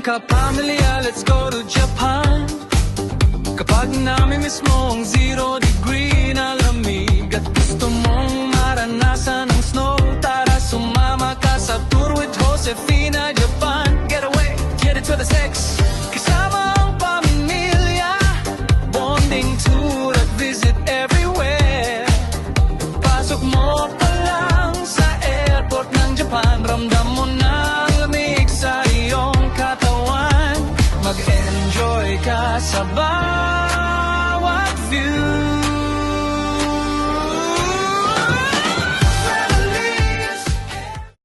kapamilya, let's go to Japan. Kapag namimiss mo ang 0 degree na lamig at gusto mong maranasan ang snow, tara sumama ka sa tour with Josefina, Japan. Get away, get it to the sex. Kasama ang pamilya, bonding tour at visit everywhere. Pasok mo pa lang sa airport ng Japan, ramdam mo na ang lamig sa iyong katawan. Mag-enjoy ka sa bawat view.